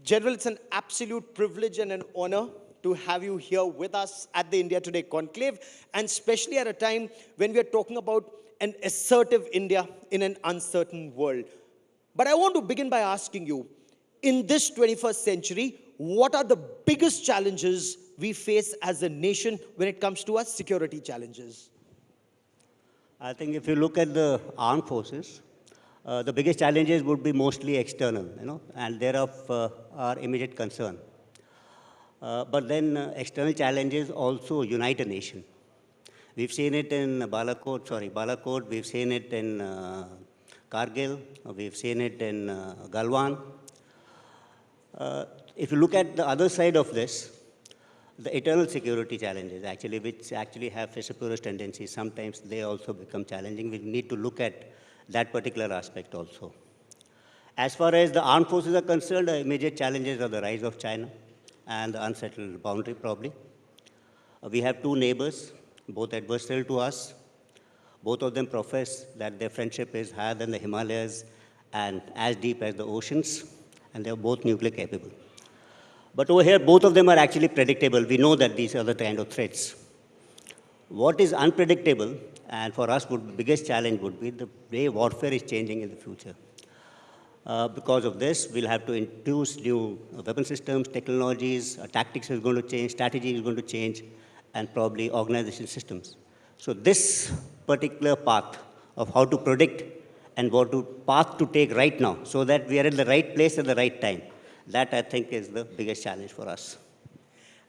General, it's an absolute privilege and an honor to have you here with us at the India Today Conclave, and especially at a time when we are talking about an assertive India in an uncertain world. But I want to begin by asking you, in this 21st century, what are the biggest challenges we face as a nation when it comes to our security challenges? I think if you look at the armed forces, the biggest challenges would be mostly external, and thereof our immediate concern. But then external challenges also unite a nation. We've seen it in Balakot, we've seen it in Kargil, we've seen it in Galwan. If you look at the other side of this, the internal security challenges, actually, which actually have separatist tendencies, sometimes they also become challenging. We need to look at that particular aspect also. As far as the armed forces are concerned, the immediate challenges are the rise of China and the unsettled boundary, probably. We have two neighbors, both adversarial to us. Both of them profess that their friendship is higher than the Himalayas and as deep as the oceans, and they are both nuclear capable. But over here, both of them are actually predictable. We know that these are the kind of threats. What is unpredictable, and for us, the biggest challenge would be the way warfare is changing in the future. Because of this, we'll have to introduce new weapon systems, technologies, tactics is going to change, strategy is going to change, and probably organization systems. So this particular path of how to predict and what path to take right now so that we are in the right place at the right time, that I think is the biggest challenge for us.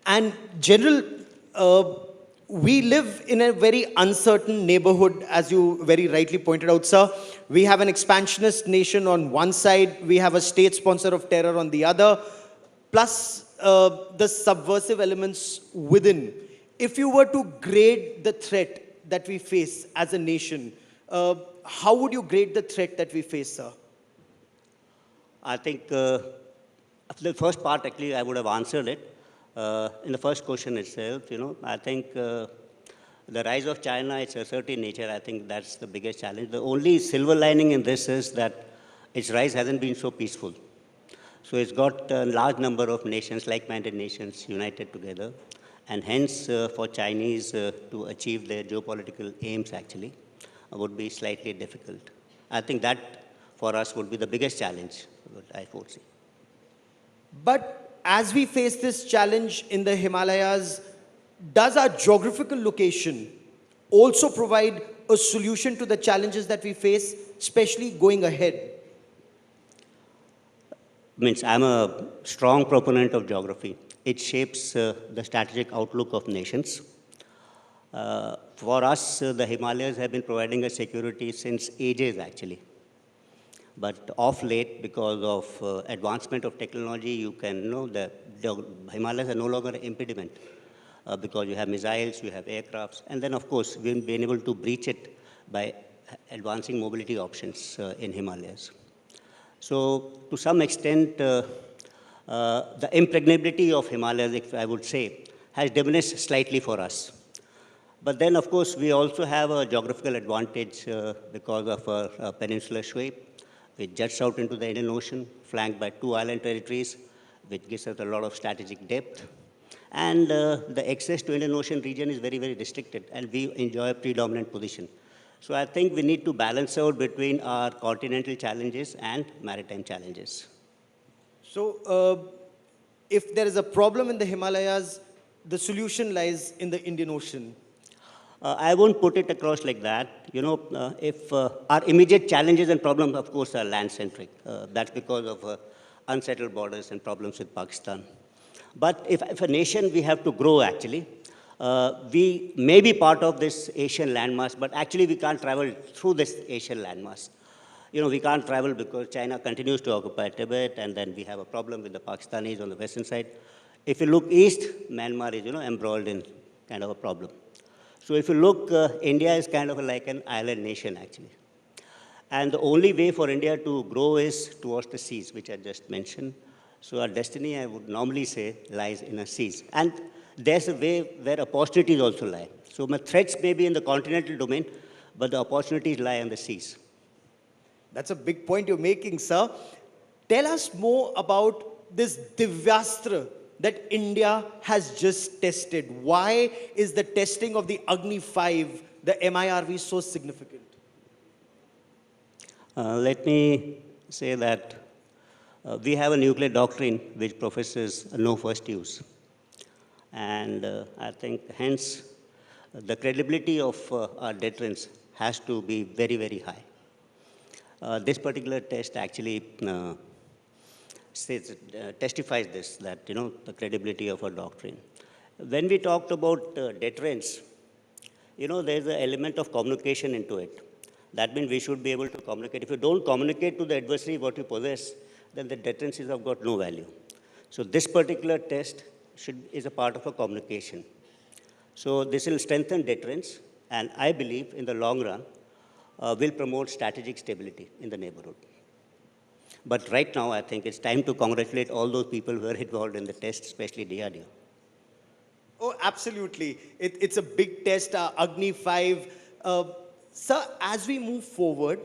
And General, we live in a very uncertain neighborhood, as you very rightly pointed out, sir. We have an expansionist nation on one side, we have a state sponsor of terror on the other, plus the subversive elements within. If you were to grade the threat that we face as a nation, how would you grade the threat that we face, sir? I think the first part, actually, I would have answered it. In the first question itself, I think the rise of China, its assertive nature, I think that's the biggest challenge. The only silver lining in this is that its rise hasn't been so peaceful. So it's got a large number of nations, like-minded nations, united together. And hence, for Chinese to achieve their geopolitical aims, actually, would be slightly difficult. I think that, for us, would be the biggest challenge, I foresee. But as we face this challenge in the Himalayas, does our geographical location also provide a solution to the challenges that we face, especially going ahead? I'm a strong proponent of geography. It shapes the strategic outlook of nations. For us, the Himalayas have been providing us security since ages, actually. But of late, because of advancement of technology, you can know that the Himalayas are no longer an impediment because you have missiles, you have aircrafts, and then, of course, we've been able to breach it by advancing mobility options in Himalayas. So, to some extent, the impregnability of Himalayas, if I would say, has diminished slightly for us. But then, of course, we also have a geographical advantage because of our peninsular shape, which juts out into the Indian Ocean, flanked by two island territories, which gives us a lot of strategic depth. And the access to Indian Ocean region is very, very restricted, and we enjoy a predominant position. So I think we need to balance out between our continental challenges and maritime challenges. So if there is a problem in the Himalayas, the solution lies in the Indian Ocean. I won't put it across like that. If our immediate challenges and problems, of course, are land-centric. That's because of unsettled borders and problems with Pakistan. But if a nation, we have to grow, actually. We may be part of this Asian landmass, but actually we can't travel through this Asian landmass. We can't travel because China continues to occupy Tibet, and then we have a problem with the Pakistanis on the western side. If you look east, Myanmar is, embroiled in kind of a problem. So if you look, India is kind of like an island nation, actually. And the only way for India to grow is towards the seas, which I just mentioned. So our destiny, I would normally say, lies in the seas. And there's a way where opportunities also lie. So my threats may be in the continental domain, but the opportunities lie on the seas. That's a big point you're making, sir. Tell us more about this Divyastra that India has just tested? Why is the testing of the Agni 5, the MIRV, so significant? Let me say that we have a nuclear doctrine which professes no first use. And I think hence the credibility of our deterrence has to be very, very high. This particular test actually testifies this, that, the credibility of our doctrine. When we talked about deterrence, there's an element of communication into it. That means we should be able to communicate. If you don't communicate to the adversary what you possess, then the deterrence is of got no value. So this particular test is a part of a communication. So this will strengthen deterrence, and I believe in the long run will promote strategic stability in the neighborhood. But right now, I think it's time to congratulate all those people who are involved in the test, especially DRDO. Oh, absolutely. It's a big test, Agni 5. Sir, as we move forward,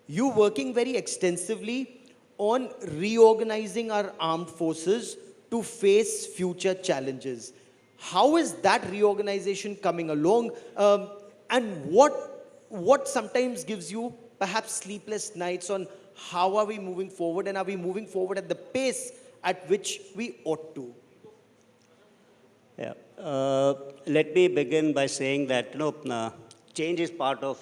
you're working very extensively on reorganizing our armed forces to face future challenges. How is that reorganization coming along? And what sometimes gives you perhaps sleepless nights on how are we moving forward, and are we moving forward at the pace at which we ought to? Yeah. Let me begin by saying that, change is part of,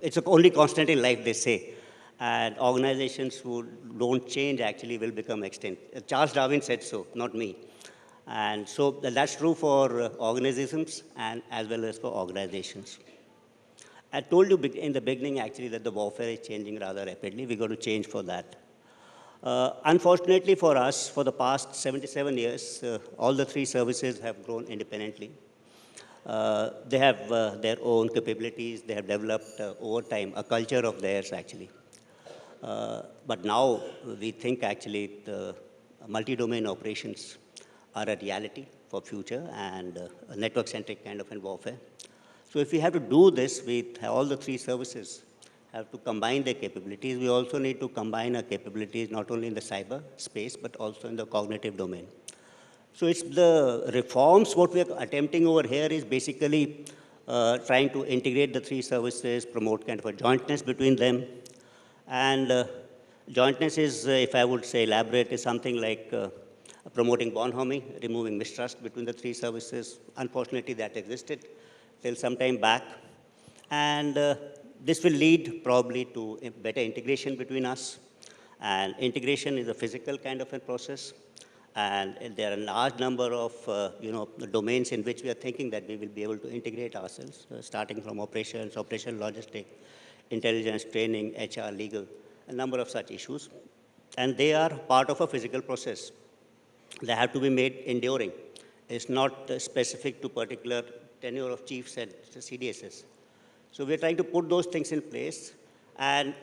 it's a only constant in life, they say. And organizations who don't change actually will become extinct. Charles Darwin said so, not me. And so that's true for organizations and as well as for organizations. I told you in the beginning, actually, that the warfare is changing rather rapidly. We've got to change for that. Unfortunately for us, for the past 77 years, all the three services have grown independently. They have their own capabilities. They have developed over time a culture of theirs, actually. But now we think, actually, the multi-domain operations are a reality for future and a network-centric kind of warfare. So if we have to do this, all the three services have to combine their capabilities. We also need to combine our capabilities not only in the cyber space, but also in the cognitive domain. So it's the reforms, what we are attempting over here is basically trying to integrate the three services, promote kind of a jointness between them. And jointness is, if I would say elaborate, is something like promoting bonhomie, removing mistrust between the three services. Unfortunately, that existed till some time back. And this will lead probably to better integration between us. And integration is a physical kind of a process. And there are a large number of domains in which we are thinking that we will be able to integrate ourselves, starting from operations, operational logistics, intelligence, training, HR, legal, a number of such issues. And they are part of a physical process. They have to be made enduring. It's not specific to particular tenure of chiefs and CDSs. So we're trying to put those things in place, and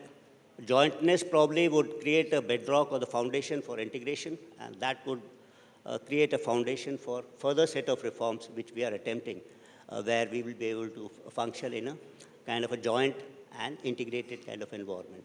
jointness probably would create a bedrock or the foundation for integration, and that would create a foundation for further set of reforms which we are attempting, where we will be able to function in a kind of a joint and integrated kind of environment.